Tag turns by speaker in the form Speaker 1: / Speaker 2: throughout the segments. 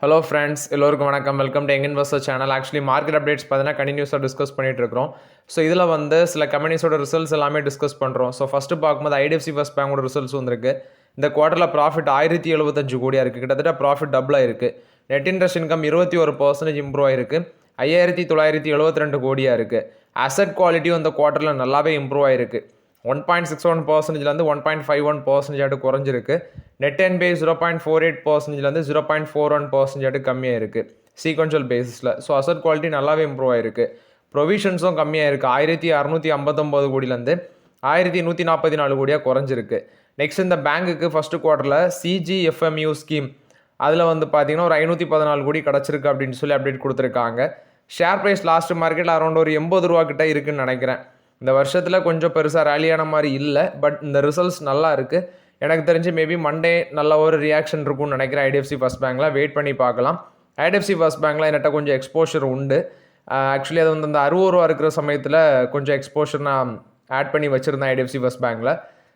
Speaker 1: Hello friends, எல்லோருக்கும் வணக்கம். Welcome to young investor channel. Actually market updates பார்த்தீங்கன்னா கண்டினியூஸாக டிஸ்கஸ் பண்ணிட்டு இருக்கிறோம். ஸோ இதில் சில கம்பெனிஸோட ரிசல்ட்ஸ் எல்லாமே டிஸ்கஸ் பண்ணுறோம். ஸோ ஃபஸ்ட்டு பார்க்கும்போது ஐடிஎஃப்சி ஃபர்ஸ்ட் பேங்கோட ரிசல்ட்ஸ் வந்திருக்கு. இந்த குவார்ட்டரில் ப்ராஃபிட் 1075 கோடியாக இருக்குது. கிட்டத்தட்ட ப்ராஃபிட் டபுளாக இருக்குது. நெட் இன்ட்ரெஸ்ட் இன்கம் 21% இம்ப்ரூவ் ஆயிருக்கு. 5972 கோடியாக இருக்குது. அசட் குவாலிட்டியும் இந்த குவார்ட்டரில் நல்லாவே இம்ப்ரூவ் ஆயிருக்கு. 1.61%லேருந்து 1.51% குறைஞ்சிருக்கு. நெட் என்பே 0.48%லேருந்து 0.41% கம்மியாக இருக்குது சீக்வன்ஷியல் பேசிஸில். ஸோ அசட் குவாலிட்டி நல்லாவே இம்ப்ரூவ் ஆயிருக்கு. ப்ரொவிஷன்ஸும் கம்மியாக இருக்குது. 1659 கோடியிலேருந்து 1144 கோடியாக குறைஞ்சிருக்கு. நெக்ஸ்ட் இந்த பேங்குக்கு ஃபஸ்ட்டு குவார்ட்டரில் சிஜிஎஃப்எம்யூ ஸ்கீம் அதில் பார்த்தீங்கன்னா ஒரு 514 கோடி கிடச்சிருக்கு அப்படின்னு சொல்லி அப்டேட் கொடுத்துருக்காங்க. ஷேர் ப்ரைஸ் லாஸ்ட் மார்க்கெட்டில் அரௌண்ட் ஒரு 80 ரூபா கிட்ட இருக்குன்னு நினைக்கிறேன். இந்த வருஷத்தில் கொஞ்சம் பெருசாக ரேலியான மாதிரி இல்லை. பட் இந்த ரிசல்ட்ஸ் நல்லா இருக்குது. எனக்கு தெரிஞ்சு மேபி மண்டே நல்ல ஒரு ரியாக்ஷன் இருக்கும்னு நினைக்கிறேன். ஐடிஎஃப்சி ஃபர்ஸ்ட் பேங்கில் வெயிட் பண்ணி பார்க்கலாம். ஐடிஎஃப்சி ஃபர்ஸ்ட் பேங்கில் என்கிட்ட கொஞ்சம் எக்ஸ்போஷர் உண்டு. ஆக்சுவலி அது அந்த 60 ரூபா இருக்கிற சமயத்தில் கொஞ்சம் எக்ஸ்போஷர் நான் ஆட் பண்ணி வச்சுருந்தேன் ஐடிஎஃப்சி ஃபர்ஸ்ட் பேங்கில்.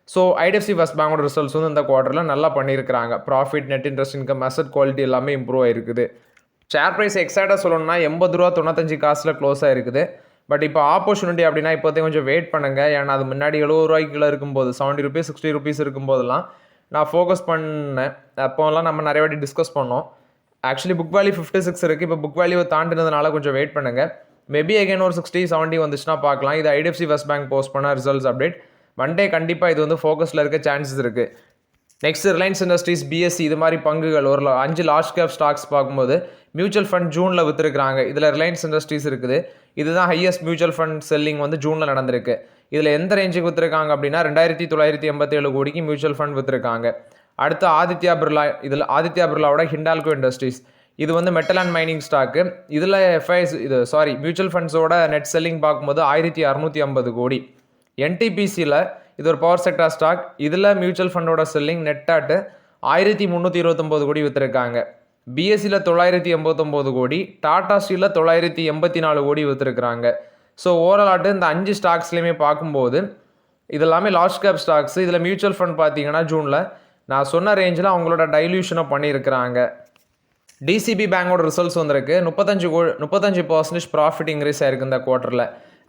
Speaker 1: ஸோ ஐடிஎஃப்சி ஃபர்ஸ்ட் பேங்கோட ரிசல்ட்ஸ் இந்த குவார்ட்டரில் நல்லா பண்ணியிருக்கிறாங்க. Profit, net interest income, asset quality எல்லாமே இம்ப்ரூவ் ஆகிருக்குது. ஷேர் ப்ரைஸ் எக்ஸாக்டாக சொல்லணும்னா 80 ரூபா 95 காசில் க்ளோஸ் ஆகிருக்குது. பட் இப்போ ஆப்பர்ச்சுனிட்டி அப்படின்னா இப்போதைக்கு கொஞ்சம் வெயிட் பண்ணுங்கள். ஏன்னா அது முன்னாடி 70 ரூபாய்க்குள்ளே இருக்கும்போது 70 ருபீஸ் 60 ருபீஸ் இருக்கும்போதெல்லாம் நான் ஃபோக்கஸ் பண்ணேன். அப்போலாம் நம்ம நிறைய வாட்டி டிஸ்கஸ் பண்ணோம். ஆக்சுவலி புக் வேல்யூ 56 இருக்குது. இப்போ புக் வேல்யூ தாண்டினதுனால கொஞ்சம் வெயிட் பண்ணுங்கள். மேபி அகைன் ஒரு 60-70 வந்துச்சுன்னா பார்க்கலாம். இது ஐடிஎஃப்சி ஃபர்ஸ்ட் பேங்க் போஸ்ட் பண்ண ரிசல்ட்ஸ் அப்டேட். மண்டே கண்டிப்பாக இது ஃபோக்கஸில் இருக்க சான்சஸ் இருக்குது. நெக்ஸ்ட் ரிலையன்ஸ் இண்டஸ்ட்ரீஸ், பிஎஸ்சி இது மாதிரி பங்குகள் ஒரு 5 லார்ஜ் கேப் ஸ்டாக்ஸ் பார்க்கும்போது மியூச்சுவல் ஃபண்ட் ஜூனில் விற்றுருக்காங்க. இதில் ரிலையன்ஸ் இண்டஸ்ட்ரீஸ் இருக்குது. இதுதான் ஹையஸ்ட் மியூச்சுவல் ஃபண்ட் செல்லிங் ஜூனில் நடந்திருக்கு. இதில் எந்த ரேஞ்சுக்கு விற்றுருக்காங்க அப்படின்னா 2987 கோடிக்கு மியூச்சுவல் ஃபண்ட் விற்றுருக்காங்க. அடுத்து ஆதித்யா பிர்லா. இதில் ஆதித்யா பிர்லாவோட ஹிண்டால்கோ இண்டஸ்ட்ரீஸ் இது மெட்டல் அண்ட் மைனிங் ஸ்டாக்கு. இதில் மியூச்சுவல் ஃபண்ட்ஸோட நெட் செல்லிங் பார்க்கும்போது 1650 கோடி. என்டிபிசியில் இது ஒரு பவர் செக்டார் ஸ்டாக். இதில் மியூச்சுவல் ஃபண்டோட செல்லிங் நெட்டாட்டு 1329 கோடி விற்றுருக்காங்க. பிஎஸ்சியில் 989 கோடி, டாடா ஸ்டீலில் 984 கோடி விற்றுருக்குறாங்க. ஸோ ஓவராலாட்டு இந்த 5 ஸ்டாக்ஸ்லையுமே பார்க்கும்போது இதெல்லாமே லார்ஜ் கேப் ஸ்டாக்ஸ். இதில் மியூச்சுவல் ஃபண்ட் பார்த்தீங்கன்னா ஜூனில் நான் சொன்ன ரேஞ்சில் அவங்களோட டைல்யூஷனை பண்ணியிருக்கிறாங்க. டிசிபி பேங்கோட ரிசல்ட்ஸ் வந்திருக்கு. 35% ப்ராஃபிட் இன்க்ரீஸ் ஆயிருக்கு இந்த குவார்ட்டரில்.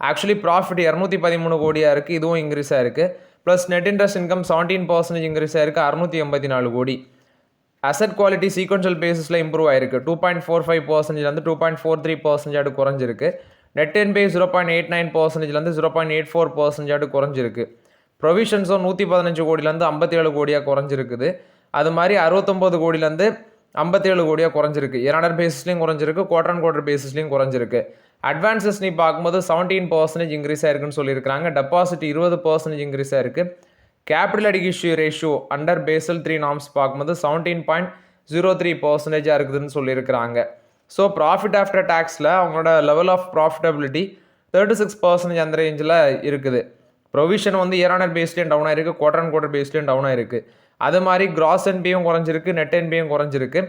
Speaker 1: ஆக்சுவலி ப்ராஃபிட் 213 கோடியாக இருக்குது. இதுவும் இன்க்ரீஸ் ஆயிருக்கு. Plus net interest income 17% increase ஆயிருக்கு. 684 கோடி. அசட் குவாலிட்டி சீக்வன்ஷியல் பேசிஸில் இம்ப்ரூவ் ஆயிருக்கு. 2.45%லேருந்து 2.43% குறைஞ்சிருக்கு. நெட் என்பே 0.89%லேருந்து 0.84% குறைஞ்சிருக்கு. ப்ரொவிஷன்ஸும் 115 கோடியிலேருந்து 57 கோடியாக குறைஞ்சிருக்குது. அது மாதிரி 69 கோடியிலேருந்து 57 கோடியாக குறைஞ்சிருக்கு. 200 பேசிஸ்லையும் குறைஞ்சிருக்கு, குவார்டர் அண்ட் குவார்டர் பேசிஸ்லையும் குறைஞ்சிருக்கு. அட்வான்சஸ் நீ பார்க்கும்போது 17% இன்க்ரீஸ் ஆயிருக்குன்னு சொல்லியிருக்காங்க. டெபாசிட் 20% இன்க்ரீஸ் ஆயிருக்கு. Capital adequacy ratio under Basel 3 norms பார்க்கும்போது 17.03% இருக்குதுன்னு சொல்லியிருக்கிறாங்க. ஸோ ப்ராஃபிட் ஆஃப்டர் டேக்ஸில் அவங்களோட லெவல் ஆஃப் ப்ராஃபிட்டபிலிட்டி 36% அந்த ரேஞ்சில் இருக்குது. ப்ரொவிஷன் இயர் பேஸ்லேயும் டவுன் ஆயிருக்கு, குவார்டர் அண்ட் குவார்டர் பேஸ்லேயும் டவுன் ஆயிருக்கு. அது மாதிரி கிராஸ் என்பியும் குறைஞ்சிருக்கு, நெட் என்பியும் குறைஞ்சிருக்கு.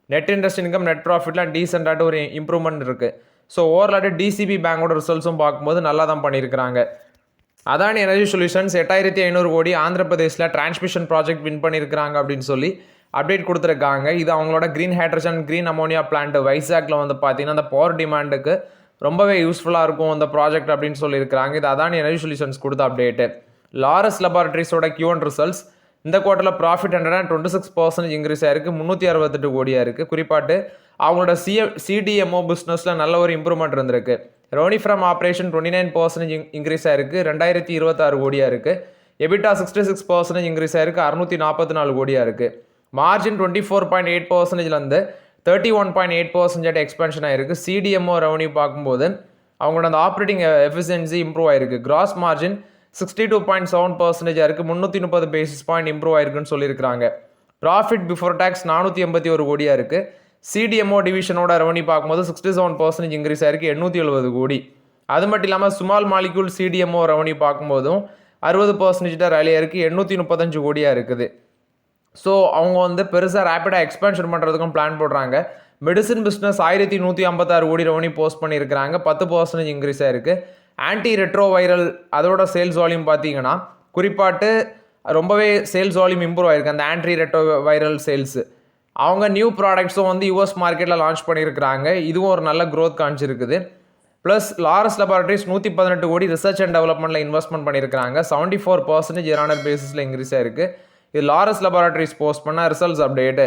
Speaker 1: நெட் இன்ட்ரெஸ்ட் இன்கம், நெட் ப்ராஃபிட்லாம் டீசெண்டாட்டு ஒரு இம்ப்ரூவ்மெண்ட் இருக்குது. ஸோ ஓவராலாட்டு டிசிபி பேங்கோட ரிசல்ட்ஸும் பார்க்கும்போது நல்லா தான் பண்ணியிருக்கிறாங்க. அதானி எனர்ஜி சொல்யூஷன்ஸ் 8500 கோடி ஆந்திர பிரதேசில் டிரான்ஸ்மிஷன் ப்ராஜெக்ட் வின் பண்ணியிருக்கிறாங்க அப்படின்னு சொல்லி அப்டேட் கொடுத்துருக்காங்க. இது அவங்களோட green hydrogen, green ammonia plant வைசாக்ல பார்த்தீங்கன்னா அந்த பவர் டிமாண்டுக்கு ரொம்பவே யூஸ்ஃபுல்லாக இருக்கும் அந்த ப்ராஜெக்ட் அப்படின்னு சொல்லியிருக்கிறாங்க. இது அதானி எனர்ஜி சொல்யூஷன்ஸ் கொடுத்த அப்டேட்டு. லாரஸ் லெபார்ட்ரிஸோட Q1 ரிசல்ட்ஸ் இந்த குவார்ட்டரில் ப்ராஃபிட் 126% இன்க்ரீஸ் ஆயிருக்கு. 368 கோடியாக இருக்குது. குறிப்பாட்டு அவங்களோட சிடிஎம்ஓ பிஸ்னஸில் நல்ல ஒரு இம்ப்ரூவ்மெண்ட் இருந்திருக்கு. ரெவன்யூ ஃப்ரம் ஆப்ரேஷன் 29% இன்க்ரீஸ் ஆயிருக்கு. 2026 கோடியாக இருக்குது. எபிட்டா 66% இன்க்ரீஸ் ஆயிருக்கு. 644 கோடியாக இருக்குது. மார்ஜின் 24.8%லேருந்து 31.8% எக்ஸ்பென்ஷன் ஆயிருக்கு. சிடிஎம்ஓ ரெவன்யூ பார்க்கும்போது அவங்களோட அந்த ஆப்ரேட்டிங் எஃபிஷியன்சி இம்ப்ரூவ் ஆயிருக்கு. கிராஸ் மார்ஜின் 62.7% இருக்குது. 330 பேசிஸ் பாயிண்ட் இம்ப்ரூவ் ஆயிருக்குன்னு சொல்லியிருக்கிறாங்க. ப்ராஃபிட் பிஃபோர் டேக்ஸ் 481 கோடியாக இருக்குது. சிடிஎம்ஓ டிவிஷனோட ரெவன்யூ பார்க்கும்போது 67% இன்க்ரீஸ் ஆயிருக்கு. 870 கோடி. அது மட்டும் இல்லாமல் ஸ்மால் மாலிக்யூல் சிடிஎம்ஓ ரெவன்யூ பார்க்கும்போதும் 60% ரேலியாக இருக்குது. 835 கோடியாக இருக்குது. ஸோ அவங்க பெருசாக ரேப்பிடாக எக்ஸ்பேன்ஷன் பண்ணுறதுக்கும் பிளான் போடுறாங்க. மெடிசின் பிஸ்னஸ் 1156 கோடி ரெவன்யூ போஸ்ட் பண்ணியிருக்கிறாங்க. 10% இன்க்ரீஸ் ஆயிருக்கு. ஆன்டி ரெட்ரோ வைரல் அதோட சேல்ஸ் வால்யூம் பார்த்தீங்கன்னா குறிப்பாட்டு ரொம்பவே சேல்ஸ் வால்யூம் இம்ப்ரூவ் ஆயிருக்கு. அந்த ஆன்டி ரெட்ரோ வைரல் சேல்ஸு அவங்க நியூ ப்ராடக்ட்ஸும் வந்து யூஎஸ் மார்க்கெட்டில் லான்ச் பண்ணியிருக்கிறாங்க. இதுவும் ஒரு நல்ல க்ரோத் காமிச்சிருக்குது. ப்ளஸ் லாரஸ் லெபார்டரிஸ் 118 கோடி ரிசர்ச் அண்ட் டெவலப்மெண்ட்டில் இன்வெஸ்ட்மெண்ட் பண்ணியிருக்காங்க. 74% இயர் பேசிஸில் இன்க்ரீஸ் ஆயிருக்கு. இது லாரஸ் லெபார்டரிஸ் போஸ்ட் பண்ண ரிசல்ட்ஸ் அப்டேட்டு.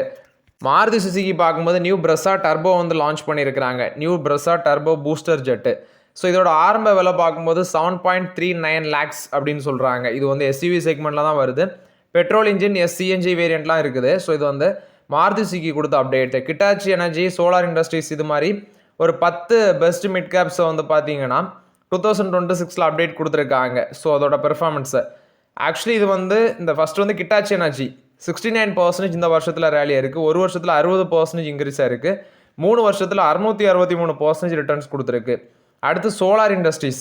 Speaker 1: மாருதி சுசுகி பார்க்கும்போது நியூ பிரெஸ்ஸா டர்போ வந்து லான்ச் பண்ணியிருக்கிறாங்க. New Brezza turbo booster jet. So இதோட ஆரம்ப விலை பார்க்கும்போது 7.39 lakhs அப்படின்னு சொல்கிறாங்க. இது வந்து எஸ்யூவி செக்மெண்ட்டில் தான் வருது. பெட்ரோல் இன்ஜின் சிஎன்ஜி வேரியண்ட்லாம் இருக்குது. ஸோ இது வந்து மாருதி சுசுகி கொடுத்த அப்டேட்டு. கிட்டாச்சி எனர்ஜி, சோலார் இண்டஸ்ட்ரீஸ் இது மாதிரி ஒரு 10 பெஸ்ட் மிட் கேப்ஸை வந்து பார்த்தீங்கன்னா 2026 அப்டேட் கொடுத்துருக்காங்க. ஸோ அதோட பெர்ஃபார்மன்ஸை ஆக்சுவலி இது வந்து இந்த ஃபஸ்ட்டு வந்து கிட்டாச்சி எனர்ஜி 69% இந்த வருஷத்தில் ரேலி இருக்குது. ஒரு வருஷத்தில் 60% இன்க்ரீஸ் ஆயிருக்கு. 3 வருஷத்தில் 663% ரிட்டர்ன்ஸ் கொடுத்துருக்கு. அடுத்து சோலார் இண்டஸ்ட்ரீஸ்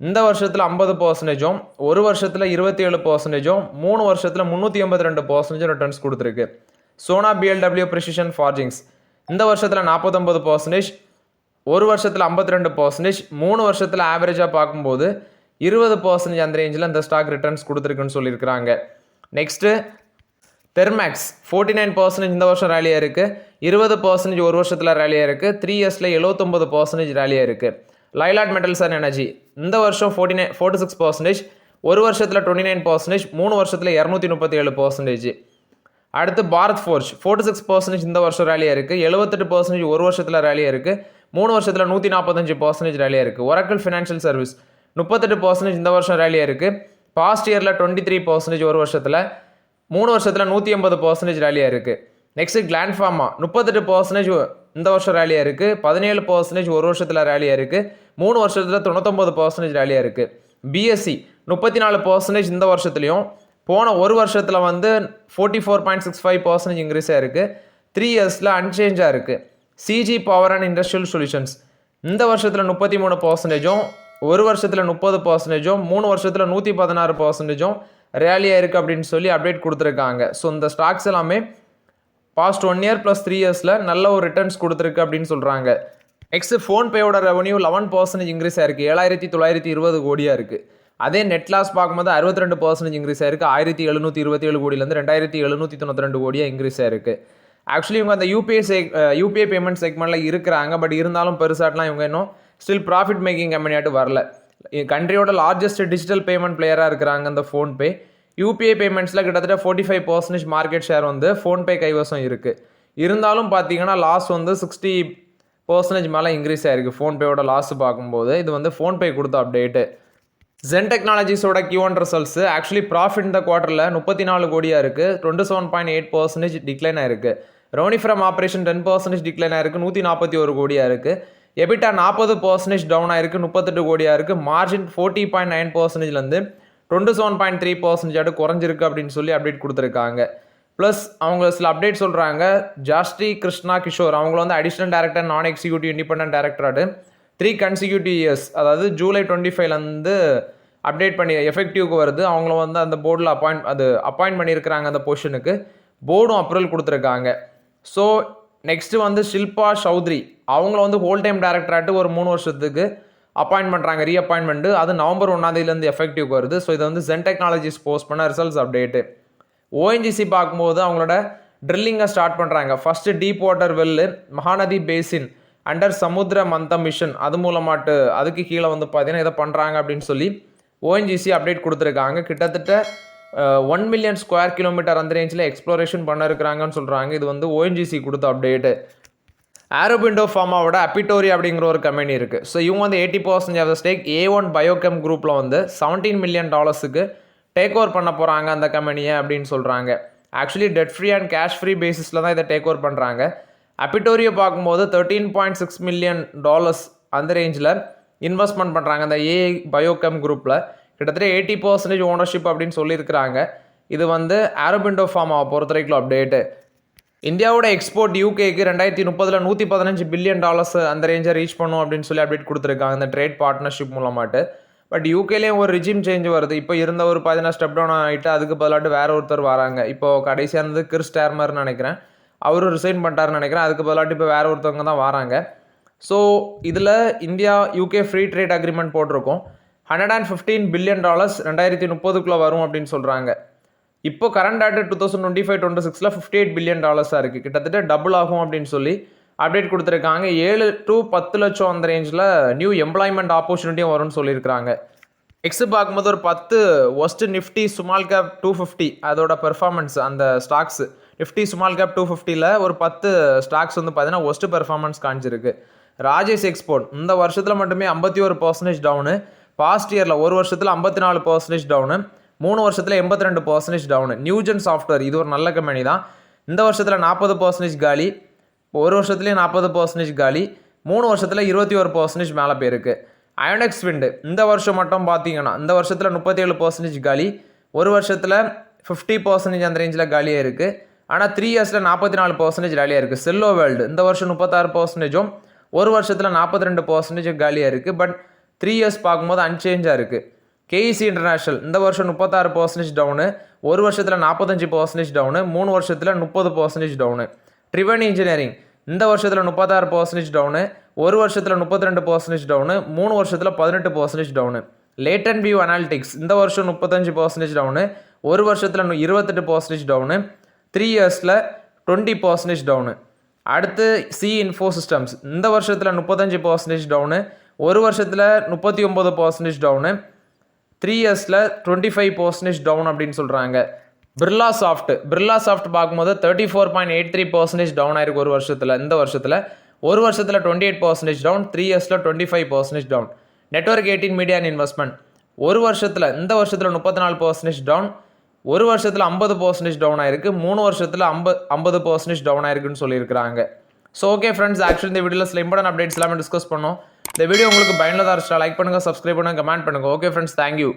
Speaker 1: இந்த வருஷத்தில் 50%, ஒரு வருஷத்தில் 27%, 3 வருஷத்தில் 382% ரிட்டர்ன்ஸ் கொடுத்துருக்கு. சோனா பிஎல்டபிள்யூ ப்ரிசிஷன் ஃபார்ஜிங்ஸ் இந்த வருஷத்தில் 49%, ஒரு வருஷத்தில் 52%, 3 வருஷத்தில் ஆவரேஜாக பார்க்கும்போது 20% அந்த ரேஞ்சில் இந்த ஸ்டாக் ரிட்டர்ன்ஸ் கொடுத்துருக்குன்னு சொல்லியிருக்கிறாங்க. நெக்ஸ்ட்டு தெர்மேக்ஸ் 49% இந்த வருஷம் ரேலியாக இருக்குது. 20% ஒரு வருஷத்தில் ரேலியாக இருக்குது. 3 இயர்ஸில் 79% ரேலியாக இருக்குது. லைலாட் மெட்டல்ஸ் அண்ட் எனர்ஜி இந்த வருஷம் 46%, ஒரு வருஷத்தில் 29%, 3 வருஷத்தில் 237%. அடுத்து பாரத் ஃபோர்ஜ் 46% இந்த வருஷம் ரேலியாக இருக்குது. 78% ஒரு வருஷத்தில் ரேலியாக இருக்குது. 3 வருஷத்தில் 145% ரேலியாக இருக்குது. ஒராக்கிள் ஃபினான்ஷியல் சர்வீஸ் 38% இந்த வருஷம் ரேலியாக இருக்குது. பாஸ்ட் இயரில் 23% ஒரு வருஷத்தில், 3 வருஷத்தில் 180% ரேலியாக இருக்குது. நெக்ஸ்ட் கிளாண்ட் ஃபார்மா 38% இந்த வருஷம் ரேலியாக இருக்குது. 17% ஒரு வருஷத்தில் ரேலியாக இருக்குது. 3 வருஷத்தில் 99% ரேலியாக இருக்குது. பிஎஸ்சி 34% இந்த வருஷத்துலையும், போன ஒரு வருஷத்தில் வந்து 44.65% இன்க்ரீஸாக இருக்குது. 3 இயர்ஸில் அன்சேஞ்சாக இருக்குது. CG power and industrial solutions இந்த வருஷத்தில் 33%, ஒரு வருஷத்தில் 30%, 3 வருஷத்தில் 116% ரேலியாக இருக்குது அப்படின்னு சொல்லி அப்டேட் கொடுத்துருக்காங்க. ஸோ இந்த ஸ்டாக்ஸ் எல்லாமே பாஸ்ட் 1 இயர் ப்ளஸ் 3 இயர்ஸில் நல்ல ஒரு ரிட்டர்ன்ஸ் கொடுத்துருக்கு அப்படின்னு சொல்கிறாங்க. நெக்ஸ்ட் ஃபோன்பேயோட ரெவன்யூ 11% இன்க்ரீஸ் ஆயிருக்கு. 7,920 கோடியாக இருக்குது. அதே நெட் லாஸ் பார்க்கும்போது 62% இன்க்ரீஸ் ஆயிருக்கு. 1,727 கோடியிலேருந்து 2,792 கோடியாக இன்க்ரீஸ் ஆயிருக்கு. ஆக்சுவலி இவங்க அந்த யூபிஐ பேமெண்ட் செக்மெண்ட்டில் இருக்கிறாங்க. பட் இருந்தாலும் பெருசாட்லாம் இவங்க இன்னும் ஸ்டில் ப்ராஃபிட் மேக்கிங் கம்பெனியாட்டு வரல. கண்ட்ரியோட லார்ஜஸ்ட் டிஜிட்டல் பேமெண்ட் பிளேயராக இருக்கிறாங்க அந்த ஃபோன்பே. யூபிஐ பேமெண்ட்ஸில் கிட்டத்தட்ட 45% மார்க்கெட் ஷேர் வந்து ஃபோன்பே கைவசம் இருக்குது. இருந்தாலும் பார்த்தீங்கன்னா லாஸ் வந்து 60% மேலே இன்க்ரீஸ் ஆயிருக்கு. ஃபோன்பேயோட லாஸ் பார்க்கும்போது இது வந்து ஃபோன்பே கொடுத்த அப்டேட்டு. ஜென் டெக்னாலஜிஸோட Q1 ரிசல்ட்ஸ் ஆக்சுவலி ப்ராஃபிட் இந்த குவார்ட்டரில் 34 கோடியாக இருக்குது. 27.8% டிக்ளைன் ஆயிருக்கு. ரெவன்யூ ஃப்ரம் ஆப்ரேஷன் 10% டிக்ளைன் ஆயிருக்கு. 141 கோடியாக இருக்குது. எபிட்டா 40% டவுன் ஆயிருக்கு. 38 கோடியாக இருக்குது. மார்ஜின் 40.9%லேருந்து 27.3% குறைஞ்சிருக்கு அப்படின்னு சொல்லி அப்டேட் கொடுத்துருக்காங்க. ப்ளஸ் அவங்க சில அப்டேட் சொல்கிறாங்க. ஜாஸ்தி கிருஷ்ணா கிஷோர் அவங்கள வந்து அடிஷ்னல் டேரக்டர் நான் எக்ஸிக்யூட்டிவ் இண்டிபெண்டன்ட் டேரக்டராட்டு 3 consecutive years அதாவது ஜூலை 25 அப்டேட் பண்ணி எஃபெக்டிவ்க்கு வருது. அவங்கள வந்து அந்த போர்டில் அப்பாயிண்ட் பண்ணியிருக்கிறாங்க. அந்த பொசிஷனுக்கு போர்டும் அப்ரூவல் கொடுத்துருக்காங்க. ஸோ நெக்ஸ்ட்டு வந்து ஷில்பா சௌத்ரி அவங்கள வந்து ஹோல் டைம் டேரக்டராட்டு ஒரு 3 வருஷத்துக்கு அப்பாயிண்ட் பண்ணுறாங்க, ரீஅப்பாயின்மெண்ட்டு. அது நவம்பர் 1 எஃபெக்டிவ்க்கு வருது. ஸோ இதை வந்து ஜென் டெக்னாலஜிஸ் போஸ்ட் பண்ண ரிசல்ட்ஸ் அப்டேட்டு. ஓஎன்ஜிசி பார்க்கும்போது அவங்களோட ட்ரில்லிங்கை ஸ்டார்ட் பண்ணுறாங்க. First deep water well Mahanadi basin under Samudra Manthan mission அது மூலமாட்டு அதுக்கு கீழே வந்து பார்த்தீங்கன்னா இதை பண்ணுறாங்க அப்படின்னு சொல்லி ஓஎன்ஜிசி அப்டேட் கொடுத்துருக்காங்க. கிட்டத்தட்ட 1 மில்லியன் ஸ்கொயர் கிலோமீட்டர் அந்த ரேஞ்சில் எக்ஸ்ப்ளோரேஷன் பண்ண இருக்கிறாங்கன்னு சொல்கிறாங்க. இது வந்து ஓஎன்ஜிசி கொடுத்த அப்டேட்டு. ஆரோபிண்டோ ஃபார்மாவோட அப்பிட்டோரி அப்படிங்கிற ஒரு கம்பெனி இருக்குது. ஸோ இவங்க வந்து 80% of the stack A1 biochem குரூப்பில் வந்து $17 மில்லியன் டேக் ஓவர் பண்ண போகிறாங்க அந்த கம்பெனியை அப்படின்னு சொல்கிறாங்க. Actually dead free and cash free பேசிஸில் தான் இதை டேக் ஓவர் பண்ணுறாங்க. அப்பிட்டோரியை பார்க்கும்போது $13.6 மில்லியன் அந்த ரேஞ்சில் இன்வெஸ்ட்மெண்ட் பண்ணுறாங்க அந்த ஏஐ பயோகெம் குரூப்பில். கிட்டத்தட்ட 80% ஓனர்ஷிப் அப்படின்னு சொல்லியிருக்கிறாங்க. இது வந்து ஆரோபிண்டோ ஃபார்மாவை பொறுத்த வரைக்கும் அப்டேட்டு. இந்தியாவோட எக்ஸ்போர்ட் யூகேக்கு 2030 $115 பில்லியன் அந்த ரேஞ்சை ரீச் பண்ணும் அப்படின்னு சொல்லி அப்டேட் கொடுத்துருக்காங்க இந்த ட்ரேட் பார்ட்னர்ஷிப் மூலமாட்டு. பட் யூகேலேயும் ஒரு ரிஜிம் சேஞ்ச் வருது. இப்போ இருந்த ஒரு 14 ஸ்டெப் டவுன் ஆகிட்டு அதுக்கு பதிலாட்டு வேற ஒருத்தர் வராங்க. இப்போது கடைசியாக இருந்தது கிறிஸ் ஸ்டார்மர்னு நினைக்கிறேன், அவரும் ரிசைன் பண்ணிட்டாருன்னு நினைக்கிறேன். அதுக்கு பதிலாட்டு இப்போ வேற ஒருத்தவங்க தான் வராங்க. ஸோ இதில் India UK free trade agreement போட்டிருக்கோம். $115 பில்லியன் 2030 வரும் அப்படின்னு சொல்கிறாங்க. இப்போ கரண்ட் டேட்டா 2025-26ல் $58 பில்லியன் இருக்குது. கிட்டத்தட்ட டபுள் ஆகும் அப்படின்னு சொல்லி அப்டேட் கொடுத்துருக்காங்க. 7 to 10 லட்சம் அந்த ரேஞ்சில் நியூ எம்ப்ளாய்மெண்ட் ஆப்பர்ச்சுனிட்டியும் வரும்னு சொல்லியிருக்காங்க. நெக்ஸ்ட் பார்க்கும்போது ஒரு 10 ஒஸ்ட் நிஃப்டி ஸ்மால் கேப் 250 அதோட பெர்ஃபார்மன்ஸ் அந்த ஸ்டாக்ஸ் நிஃப்டி ஸ்மால் கேப் 250ல் ஒரு 10 ஸ்டாக்ஸ் வந்து பார்த்தீங்கன்னா ஒஸ்ட் பெர்ஃபார்மன்ஸ் காமிச்சிருக்கு. ராஜேஷ் எக்ஸ்போர்ட் இந்த வருஷத்தில் மட்டுமே 51% டவுனு, பாஸ்ட் இயரில் ஒரு வருஷத்தில் 54% டவுனு, 3 வருஷத்தில் 82% டவுனு. நியூஜன் சாஃப்ட்வேர் இது ஒரு நல்ல கம்பெனி தான். இந்த வருஷத்தில் 40% காலி, ஒரு வருஷத்துலேயே 40% காலி, 3 வருஷத்தில் 21% மேலே போயிருக்கு. அயோனெக்ஸ் விண்டு இந்த வருஷம் மட்டும் பார்த்தீங்கன்னா இந்த வருஷத்தில் 37% காலி, ஒரு வருஷத்தில் 50% அந்த ரேஞ்சில் காலியாக இருக்குது. ஆனால் 3 இயர்ஸில் 44% காலியாக இருக்குது. செல்லோ வேர்ல்டு இந்த வருஷம் 36%, ஒரு வருஷத்தில் 42% காலியாக இருக்குது. பட் 3 இயர்ஸ் பார்க்கும்போது அன்சேஞ்சாக இருக்குது. கேஇசி இன்டர்நேஷனல் இந்த வருஷம் 36% டவுனு, ஒரு வருஷத்தில் 45% டவுனு, 3 வருஷத்தில் 30% டவுனு. ட்ரிவன் இன்ஜினியரிங் இந்த வருஷத்தில் 36% டவுனு, ஒரு வருஷத்தில் 32% டவுனு, 3 வருஷத்தில் 18% டவுனு. லேட்டன் வியூ அனாலிட்டிக்ஸ் இந்த வருஷம் 35% டவுனு, ஒரு வருஷத்தில் 28% டவுனு, 3 இயர்ஸில் 20% டவுனு. அடுத்து சி இன்ஃபோ சிஸ்டம்ஸ் இந்த வருஷத்தில் 35% டவுனு, ஒரு வருஷத்தில் 39% டவுனு, 3 இயர்ஸில் 25% டவுன் அப்படின்னு சொல்கிறாங்க. பிர்லா சாஃப்ட் பார்க்கும்போது 34.83% டவுன் ஆயிருக்கு ஒரு வருஷத்தில். இந்த வருஷத்தில் ஒரு வருஷத்தில் 28% டவுன், 3 இயர்ஸில் 25% down. Network 18 media and investment ஒரு வருஷத்தில் இந்த வருஷத்தில் 34% டவுன், ஒரு வருஷத்தில் 50% டவுன் ஆயிருக்கு, 3 வருஷத்தில் 50% டவுன் ஆயிருக்குன்னு சொல்லியிருக்கிறாங்க. ஸோ ஓகே ஃப்ரெண்ட்ஸ், ஆக்சுவலி இந்த வீடியோவில் சில இம்பார்ட்டன்ட் அப்டேட்ஸ் எல்லாமே டிஸ்கஸ் பண்ணோம். இந்த வீடியோ உங்களுக்கு பயனுள்ளதாக இருந்துச்சா லைக் பண்ணுங்கள், சப்ஸ்கிரைப் பண்ணுங்கள், கமெண்ட் பண்ணுங்கள். Okay friends, thank you.